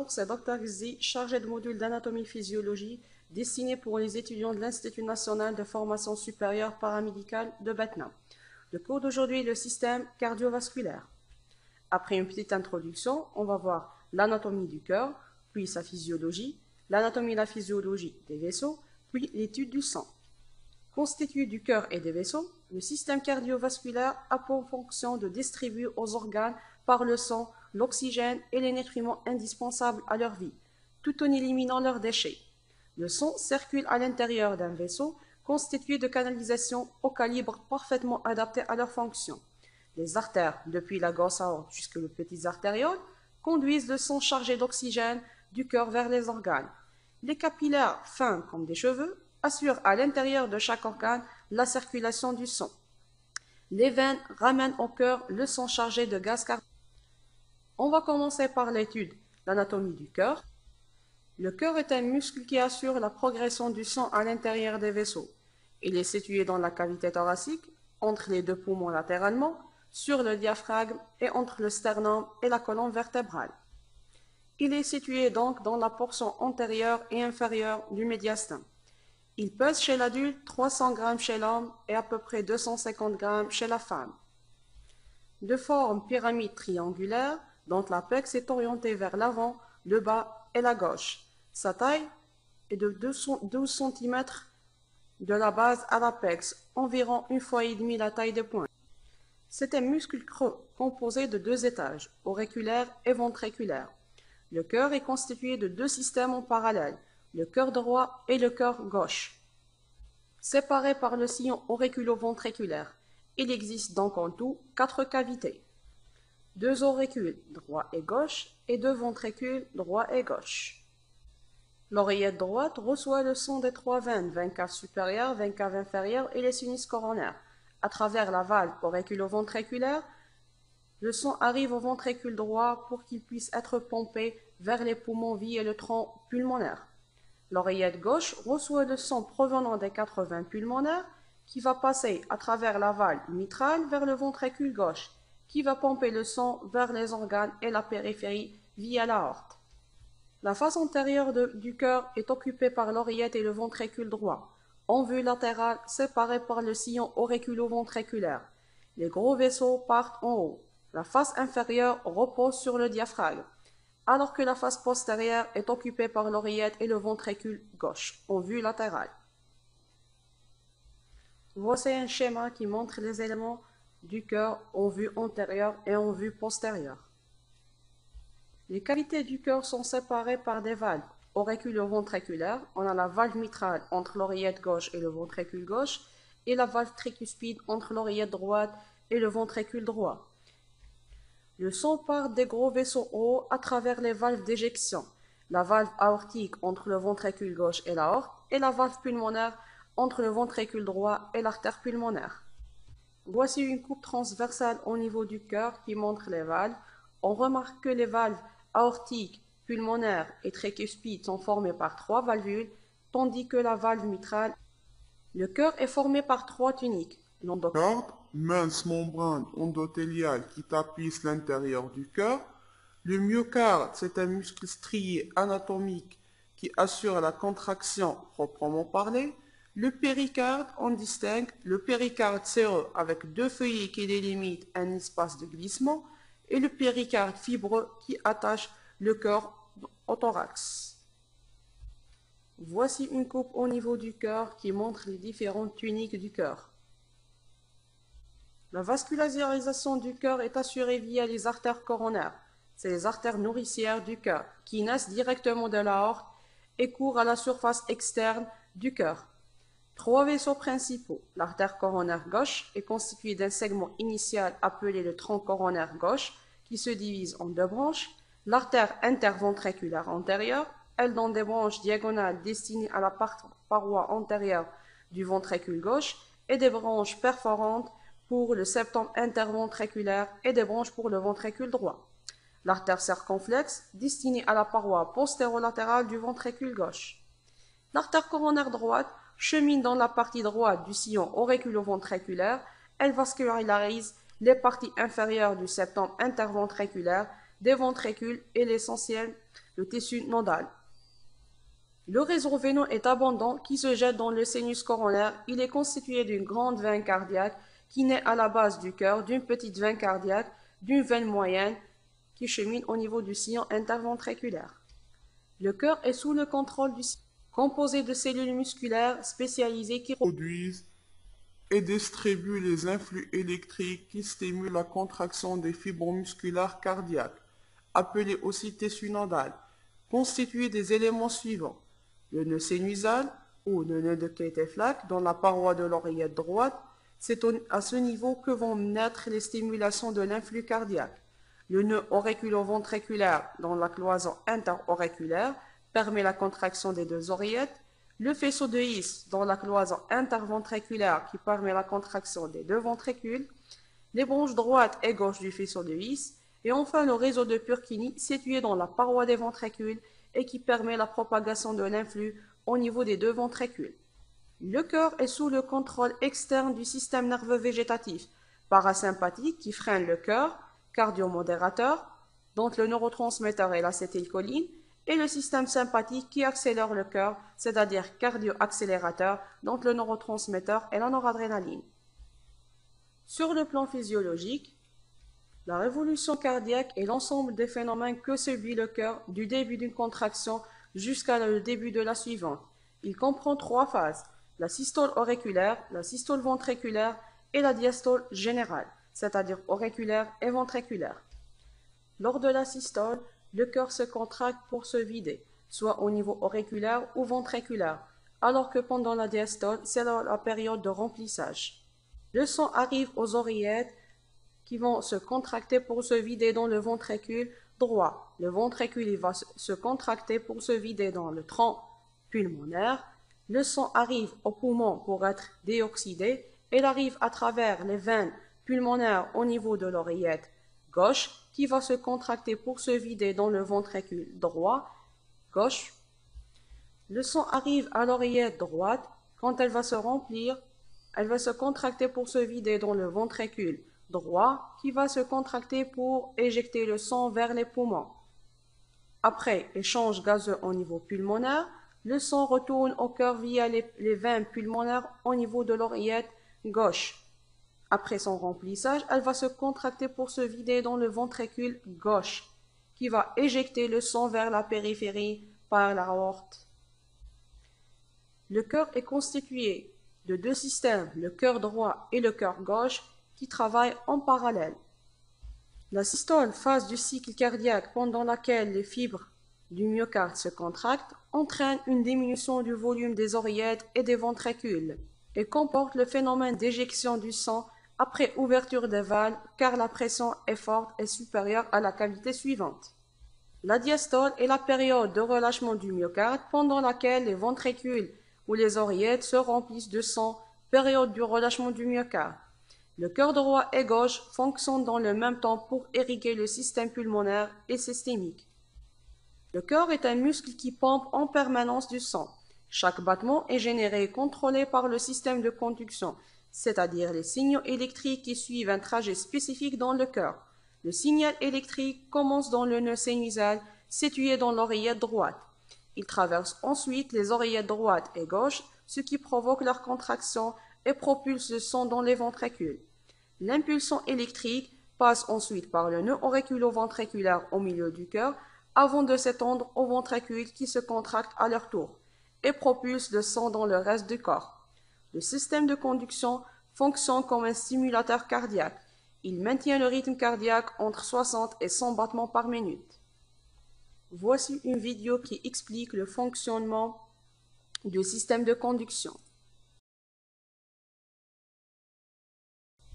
Bonjour, c'est Dr Gzi, chargé de module d'anatomie-physiologie, destiné pour les étudiants de l'Institut national de formation supérieure paramédicale de Batna. Le cours d'aujourd'hui est le système cardiovasculaire. Après une petite introduction, on va voir l'anatomie du cœur, puis sa physiologie, l'anatomie et la physiologie des vaisseaux, puis l'étude du sang. Constitué du cœur et des vaisseaux, le système cardiovasculaire a pour fonction de distribuer aux organes par le sang l'oxygène et les nutriments indispensables à leur vie, tout en éliminant leurs déchets. Le sang circule à l'intérieur d'un vaisseau constitué de canalisations au calibre parfaitement adapté à leur fonction. Les artères, depuis la grosse aorte jusqu'aux petites artérioles, conduisent le sang chargé d'oxygène du cœur vers les organes. Les capillaires, fins comme des cheveux, assurent à l'intérieur de chaque organe la circulation du sang. Les veines ramènent au cœur le sang chargé de gaz carbonique. On va commencer par l'étude l'anatomie du cœur. Le cœur est un muscle qui assure la progression du sang à l'intérieur des vaisseaux. Il est situé dans la cavité thoracique, entre les deux poumons latéralement, sur le diaphragme et entre le sternum et la colonne vertébrale. Il est situé donc dans la portion antérieure et inférieure du médiastin. Il pèse chez l'adulte 300 g chez l'homme et à peu près 250 g chez la femme. De forme pyramide triangulaire, dont l'apex est orienté vers l'avant, le bas et la gauche. Sa taille est de 12 cm de la base à l'apex, environ 1,5 fois la taille des poings. C'est un muscle creux composé de deux étages, auriculaire et ventriculaire. Le cœur est constitué de deux systèmes en parallèle, le cœur droit et le cœur gauche. Séparés par le sillon auriculo-ventriculaire, il existe donc en tout 4 cavités. 2 auricules droit et gauche et 2 ventricules droit et gauche. L'oreillette droite reçoit le sang des 3 veines, veine cave supérieure, veine cave inférieure et les sinus coronaires. À travers la valve auriculo-ventriculaire, le sang arrive au ventricule droit pour qu'il puisse être pompé vers les poumons via le tronc pulmonaire. L'oreillette gauche reçoit le sang provenant des 4 veines pulmonaires qui va passer à travers la valve mitrale vers le ventricule gauche, qui va pomper le sang vers les organes et la périphérie via l'aorte. La face antérieure du cœur est occupée par l'oreillette et le ventricule droit, en vue latérale séparés par le sillon auriculo-ventriculaire. Les gros vaisseaux partent en haut. La face inférieure repose sur le diaphragme, alors que la face postérieure est occupée par l'oreillette et le ventricule gauche, en vue latérale. Voici un schéma qui montre les éléments du cœur en vue antérieure et en vue postérieure. Les cavités du cœur sont séparées par des valves auriculo-ventriculaires. On a la valve mitrale entre l'oreillette gauche et le ventricule gauche et la valve tricuspide entre l'oreillette droite et le ventricule droit. Le sang part des gros vaisseaux hauts à travers les valves d'éjection, la valve aortique entre le ventricule gauche et l'aorte et la valve pulmonaire entre le ventricule droit et l'artère pulmonaire. Voici une coupe transversale au niveau du cœur qui montre les valves. On remarque que les valves aortiques, pulmonaires et tricuspides sont formées par 3 valvules, tandis que la valve mitrale. Le cœur est formé par 3 tuniques. L'endocarde, mince membrane endothéliale qui tapisse l'intérieur du cœur. Le myocarde, c'est un muscle strié anatomique qui assure la contraction proprement parlée. Le péricarde, on distingue le péricarde séreux avec 2 feuillets qui délimitent un espace de glissement et le péricarde fibreux qui attache le cœur au thorax. Voici une coupe au niveau du cœur qui montre les différentes tuniques du cœur. La vascularisation du cœur est assurée via les artères coronaires. C'est les artères nourricières du cœur qui naissent directement de l'aorte et courent à la surface externe du cœur. 3 vaisseaux principaux. L'artère coronaire gauche est constituée d'un segment initial appelé le tronc coronaire gauche qui se divise en 2 branches. L'artère interventriculaire antérieure, elle donne des branches diagonales destinées à la paroi antérieure du ventricule gauche et des branches perforantes pour le septum interventriculaire et des branches pour le ventricule droit. L'artère circonflexe, destinée à la paroi postérolatérale du ventricule gauche. L'artère coronaire droite chemine dans la partie droite du sillon auriculo-ventriculaire. Elle vascularise les parties inférieures du septum interventriculaire, des ventricules et l'essentiel le tissu nodal. Le réseau veineux est abondant qui se jette dans le sinus coronaire. Il est constitué d'une grande veine cardiaque qui naît à la base du cœur, d'une petite veine cardiaque, d'une veine moyenne qui chemine au niveau du sillon interventriculaire. Le cœur est sous le contrôle du sillon, composé de cellules musculaires spécialisées qui produisent et distribuent les influx électriques qui stimulent la contraction des fibres musculaires cardiaques, appelées aussi tissu nodal, constitués des éléments suivants. Le nœud sinusal, ou le nœud de Keteflach, dans la paroi de l'oreillette droite, c'est à ce niveau que vont naître les stimulations de l'influx cardiaque. Le nœud auriculo-ventriculaire, dans la cloison interauriculaire, permet la contraction des deux oreillettes. Le faisceau de His, dans la cloison interventriculaire, qui permet la contraction des deux ventricules. Les branches droite et gauche du faisceau de His. Et enfin le réseau de Purkinje, situé dans la paroi des ventricules et qui permet la propagation de l'influx au niveau des deux ventricules. Le cœur est sous le contrôle externe du système nerveux végétatif, parasympathique qui freine le cœur, cardiomodérateur, dont le neurotransmetteur est l'acétylcholine, et le système sympathique qui accélère le cœur, c'est-à-dire cardio-accélérateur, dont le neurotransmetteur est la noradrénaline. Sur le plan physiologique, la révolution cardiaque est l'ensemble des phénomènes que subit le cœur du début d'une contraction jusqu'à le début de la suivante. Il comprend trois phases, la systole auriculaire, la systole ventriculaire et la diastole générale, c'est-à-dire auriculaire et ventriculaire. Lors de la systole, le cœur se contracte pour se vider, soit au niveau auriculaire ou ventriculaire, alors que pendant la diastole, c'est la période de remplissage. Le sang arrive aux oreillettes qui vont se contracter pour se vider dans le ventricule droit. Le ventricule va se contracter pour se vider dans le tronc pulmonaire. Le sang arrive au poumon pour être déoxydé et il arrive à travers les veines pulmonaires au niveau de l'oreillette gauche qui va se contracter pour se vider dans le ventricule droit, gauche. Le sang arrive à l'oreillette droite. Quand elle va se remplir, elle va se contracter pour se vider dans le ventricule droit qui va se contracter pour éjecter le sang vers les poumons. Après échange gazeux au niveau pulmonaire, le sang retourne au cœur via les veines pulmonaires au niveau de l'oreillette gauche. Après son remplissage, elle va se contracter pour se vider dans le ventricule gauche qui va éjecter le sang vers la périphérie par l'aorte. Le cœur est constitué de deux systèmes, le cœur droit et le cœur gauche, qui travaillent en parallèle. La systole, phase du cycle cardiaque pendant laquelle les fibres du myocarde se contractent, entraîne une diminution du volume des oreillettes et des ventricules et comporte le phénomène d'éjection du sang après ouverture des valves car la pression est forte et supérieure à la cavité suivante. La diastole est la période de relâchement du myocarde pendant laquelle les ventricules ou les oreillettes se remplissent de sang, période du relâchement du myocarde. Le cœur droit et gauche fonctionnent dans le même temps pour irriguer le système pulmonaire et systémique. Le cœur est un muscle qui pompe en permanence du sang. Chaque battement est généré et contrôlé par le système de conduction, c'est-à-dire les signaux électriques qui suivent un trajet spécifique dans le cœur. Le signal électrique commence dans le nœud sinusal situé dans l'oreillette droite. Il traverse ensuite les oreillettes droite et gauche, ce qui provoque leur contraction et propulse le sang dans les ventricules. L'impulsion électrique passe ensuite par le nœud auriculo-ventriculaire au milieu du cœur avant de s'étendre aux ventricules qui se contractent à leur tour et propulse le sang dans le reste du corps. Le système de conduction fonctionne comme un stimulateur cardiaque. Il maintient le rythme cardiaque entre 60 et 100 battements par minute. Voici une vidéo qui explique le fonctionnement du système de conduction.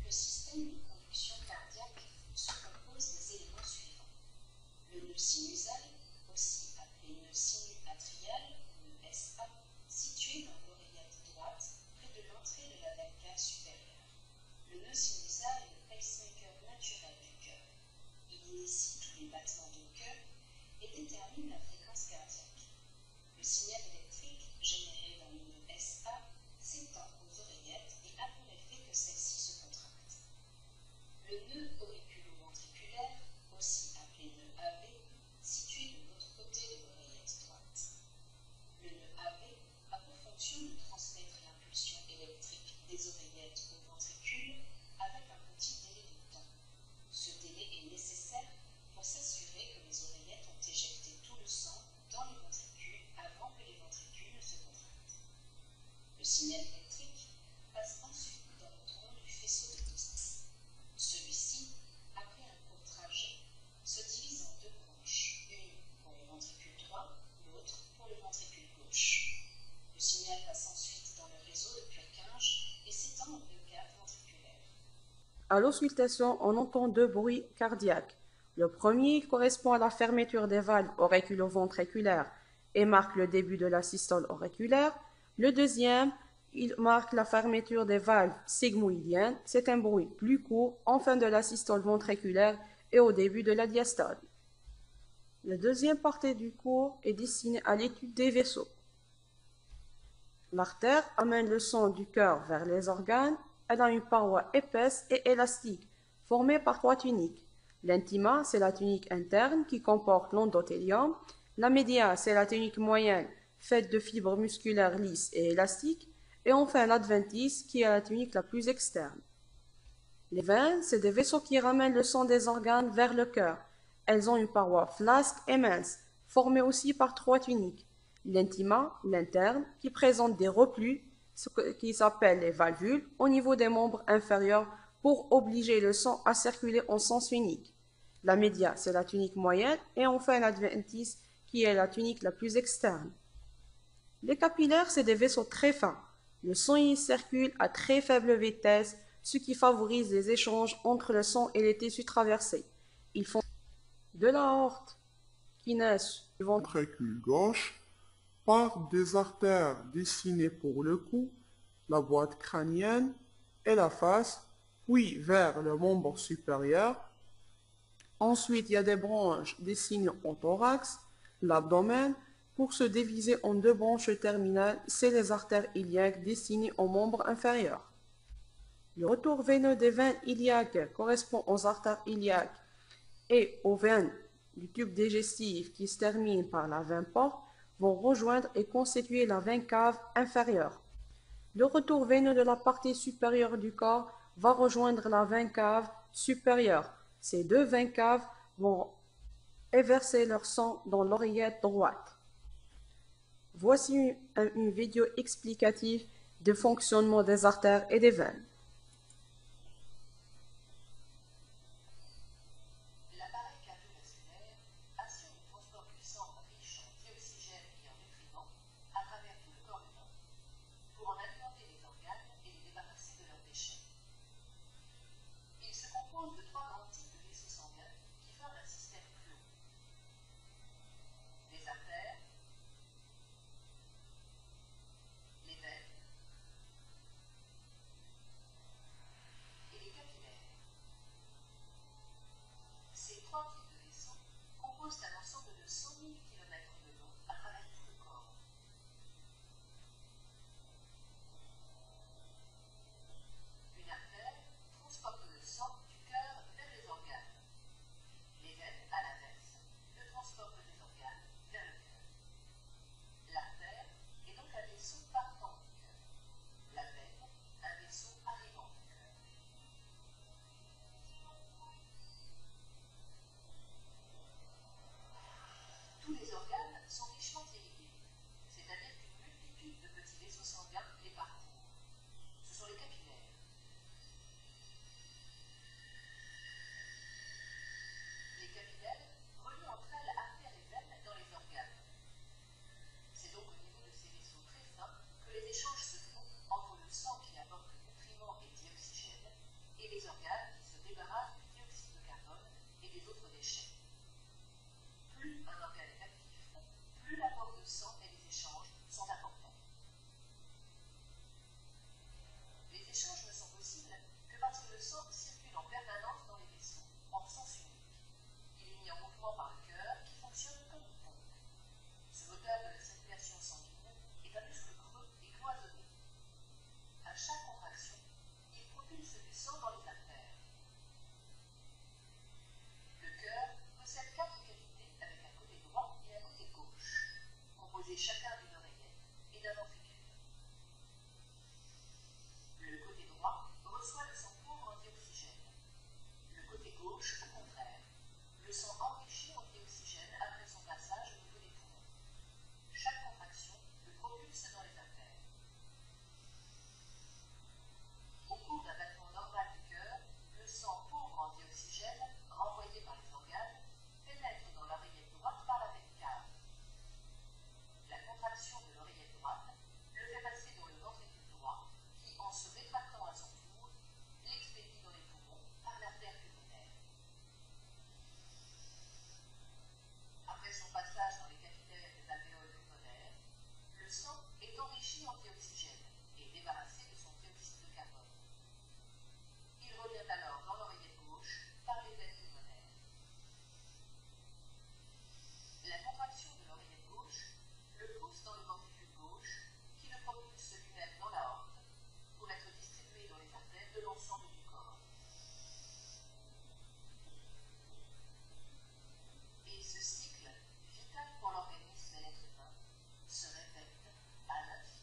Le système de conduction cardiaque se compose des éléments suivants. Le nœud sinusal, aussi appelé nœud sinu-atrial ou nœud SA, situé dans l'oreillette droite, près de l'entrée de la veine cave supérieure. Le nœud sinusal est le pacemaker naturel du cœur. Il initie tous les battements du cœur et détermine la fréquence cardiaque. Le signal électrique généré dans le nœud SA À l'auscultation, on entend deux bruits cardiaques. Le premier correspond à la fermeture des valves auriculo-ventriculaires et marque le début de la systole auriculaire. Le deuxième, il marque la fermeture des valves sigmoïdiennes. C'est un bruit plus court en fin de la systole ventriculaire et au début de la diastole. La deuxième partie du cours est destinée à l'étude des vaisseaux. L'artère amène le sang du cœur vers les organes. Elle a une paroi épaisse et élastique, formée par trois tuniques. L'intima, c'est la tunique interne qui comporte l'endothélium. La média, c'est la tunique moyenne, faite de fibres musculaires lisses et élastiques. Et enfin l'adventice, qui est la tunique la plus externe. Les veines, c'est des vaisseaux qui ramènent le sang des organes vers le cœur. Elles ont une paroi flasque et mince, formée aussi par trois tuniques. L'intima, l'interne, qui présente des reflux, ce qui s'appelle les valvules, au niveau des membres inférieurs pour obliger le sang à circuler en sens unique. La média, c'est la tunique moyenne, et enfin l'adventice, qui est la tunique la plus externe. Les capillaires, c'est des vaisseaux très fins. Le sang y circule à très faible vitesse, ce qui favorise les échanges entre le sang et les tissus traversés. Ils font de l'aorte qui naissent du Ventricule gauche par des artères dessinées pour le cou, la boîte crânienne et la face, puis vers le membre supérieur. Ensuite, il y a des branches dessinées en thorax, l'abdomen. Pour se diviser en deux branches terminales, c'est les artères iliaques destinées aux membres inférieurs. Le retour veineux des veines iliaques correspond aux artères iliaques et aux veines du tube digestif qui se terminent par la veine porte vont rejoindre et constituer la veine cave inférieure. Le retour veineux de la partie supérieure du corps va rejoindre la veine cave supérieure. Ces deux veines caves vont verser leur sang dans l'oreillette droite. Voici une vidéo explicative du fonctionnement des artères et des veines. L'appareil cardiovasculaire assure le transport du sang riche en dioxygène et en nutriments à travers tout le corps humain pour en alimenter les organes et les débarrasser de leurs déchets. Il se compose de trois grands types de vaisseaux sanguins qui forment un système clos. Les artères, les veines et les capillaires. Ces trois types de vaisseaux composent un ensemble de 100 000 km de long à travers tout le corps. Une artère transporte le sang du cœur vers les organes. Les veines, à l'inverse, le transportent des organes vers le cœur. L'artère est donc un vaisseau partant du cœur. La veine, un vaisseau arrivant du cœur. Tous les organes sont richement irrigués, c'est-à-dire qu'une multitude de petits vaisseaux sanguins les parcourent. Ce sont les capillaires. Les capillaires relient entre elles artères et veines dans les organes. C'est donc au niveau de ces vaisseaux très fins que les échanges se font entre le sang qui apporte nutriments et dioxygène et les organes qui se débarrassent du dioxyde de carbone et des autres déchets. Plus un organe est actif, plus l'apport de sang et les échanges sont importants. Les échanges ne sont possibles que parce que le sang circule en permanence dans les vaisseaux, en sens unique. Il est mis en mouvement par le cœur qui fonctionne comme une pompe. Ce moteur de la circulation sanguine est un muscle creux et cloisonné. À chaque contraction, il propulse du sang dans les artères. Le cœur possède 4 cavités avec un côté droit et un côté gauche, composés chacun d'une oreillette et d'un ventricule. Le côté droit reçoit le sang pauvre en dioxygène. Le côté gauche, au contraire, le sang enrichi en dioxygène après son passage au niveau des poumons. Chaque contraction le propulse dans les artères. Au cours d'un battement normal du cœur, le sang pauvre en dioxygène, renvoyé par les organes, pénètre dans l'oreillette droite par la veine cave. La contraction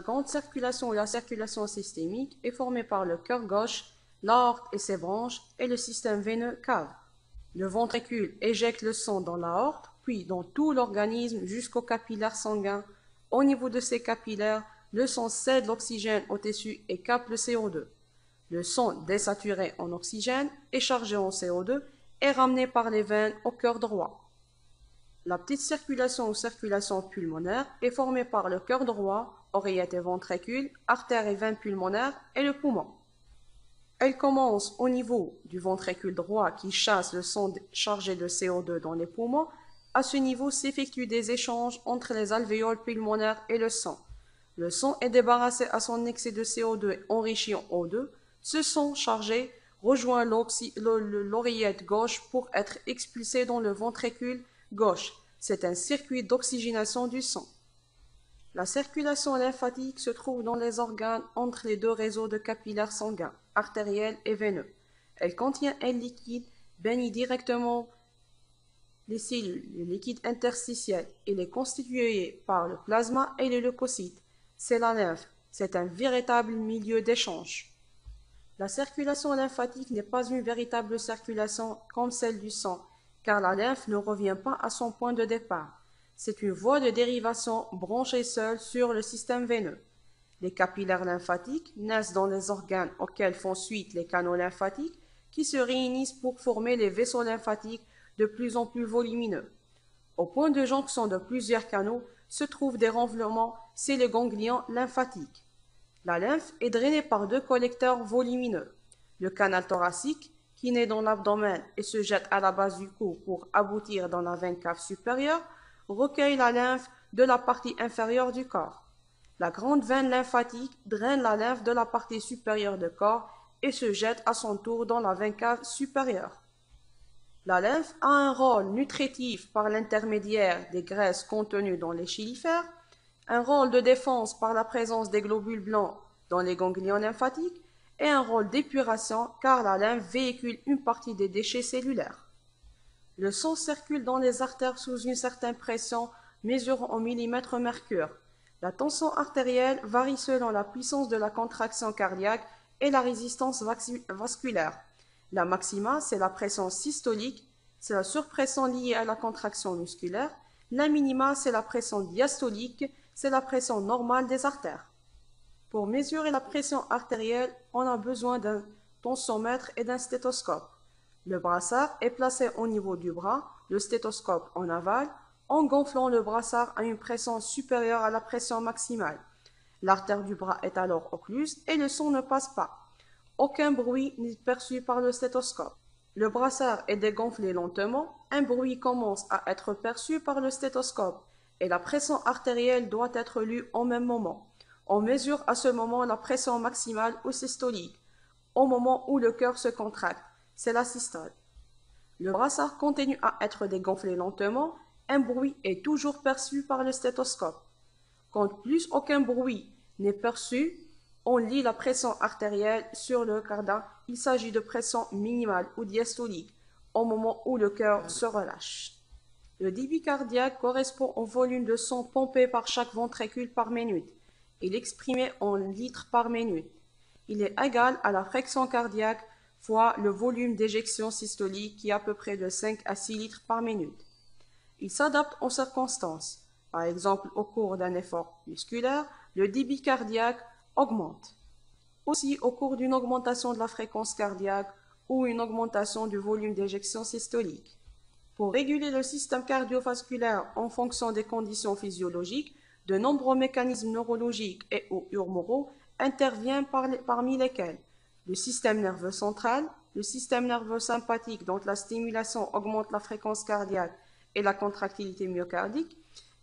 La grande circulation ou la circulation systémique est formée par le cœur gauche, l'aorte et ses branches et le système veineux cave. Le ventricule éjecte le sang dans l'aorte, puis dans tout l'organisme jusqu'aux capillaires sanguins. Au niveau de ces capillaires, le sang cède l'oxygène au tissu et capte le CO2. Le sang désaturé en oxygène et chargé en CO2 est ramené par les veines au cœur droit. La petite circulation ou circulation pulmonaire est formée par le cœur droit, oreillette et ventricule, artères et veines pulmonaires et le poumon. Elle commence au niveau du ventricule droit qui chasse le sang chargé de CO2 dans les poumons. À ce niveau s'effectuent des échanges entre les alvéoles pulmonaires et le sang. Le sang est débarrassé à son excès de CO2 et enrichi en O2. Ce sang chargé rejoint l'oreillette gauche pour être expulsé dans le ventricule gauche. C'est un circuit d'oxygénation du sang. La circulation lymphatique se trouve dans les organes entre les deux réseaux de capillaires sanguins, artériels et veineux. Elle contient un liquide baigne directement les cellules, le liquide interstitiel. Il est constitué par le plasma et les leucocytes. C'est la lymphe. C'est un véritable milieu d'échange. La circulation lymphatique n'est pas une véritable circulation comme celle du sang, car la lymphe ne revient pas à son point de départ. C'est une voie de dérivation branchée seule sur le système veineux. Les capillaires lymphatiques naissent dans les organes auxquels font suite les canaux lymphatiques qui se réunissent pour former les vaisseaux lymphatiques de plus en plus volumineux. Au point de jonction de plusieurs canaux se trouvent des renflements, c'est le ganglion lymphatique. La lymphe est drainée par deux collecteurs volumineux. Le canal thoracique, qui naît dans l'abdomen et se jette à la base du cou pour aboutir dans la veine cave supérieure, recueille la lymphe de la partie inférieure du corps. La grande veine lymphatique draine la lymphe de la partie supérieure du corps et se jette à son tour dans la veine cave supérieure. La lymphe a un rôle nutritif par l'intermédiaire des graisses contenues dans les chylifères, un rôle de défense par la présence des globules blancs dans les ganglions lymphatiques et un rôle d'épuration car la lymphe véhicule une partie des déchets cellulaires. Le sang circule dans les artères sous une certaine pression mesurant en millimètres mercure. La tension artérielle varie selon la puissance de la contraction cardiaque et la résistance vasculaire. La maxima, c'est la pression systolique, c'est la surpression liée à la contraction musculaire. La minima, c'est la pression diastolique, c'est la pression normale des artères. Pour mesurer la pression artérielle, on a besoin d'un tensiomètre et d'un stéthoscope. Le brassard est placé au niveau du bras, le stéthoscope en aval. En gonflant le brassard à une pression supérieure à la pression maximale. L'artère du bras est alors occluse et le son ne passe pas. Aucun bruit n'est perçu par le stéthoscope. Le brassard est dégonflé lentement, un bruit commence à être perçu par le stéthoscope et la pression artérielle doit être lue au même moment. On mesure à ce moment la pression maximale ou systolique, au moment où le cœur se contracte, c'est la systole. Le brassard continue à être dégonflé lentement, un bruit est toujours perçu par le stéthoscope. Quand plus aucun bruit n'est perçu, on lit la pression artérielle sur le cardan. Il s'agit de pression minimale ou diastolique au moment où le cœur se relâche. Le débit cardiaque correspond au volume de sang pompé par chaque ventricule par minute. Il est exprimé en litres par minute. Il est égal à la fraction cardiaque fois le volume d'éjection systolique qui est à peu près de 5 à 6 litres par minute. Il s'adapte aux circonstances. Par exemple, au cours d'un effort musculaire, le débit cardiaque augmente. Aussi au cours d'une augmentation de la fréquence cardiaque ou une augmentation du volume d'éjection systolique. Pour réguler le système cardiovasculaire en fonction des conditions physiologiques, de nombreux mécanismes neurologiques et ou hormonaux interviennent parmi lesquels le système nerveux central, le système nerveux sympathique dont la stimulation augmente la fréquence cardiaque et la contractilité myocardique,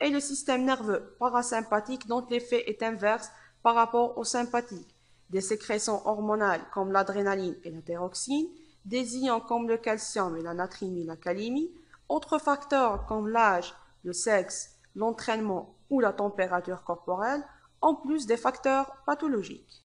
et le système nerveux parasympathique dont l'effet est inverse par rapport au sympathique. Des sécrétions hormonales comme l'adrénaline et la thyroxine, des ions comme le calcium et la natrimie, la calémie, autres facteurs comme l'âge, le sexe, l'entraînement ou la température corporelle, en plus des facteurs pathologiques.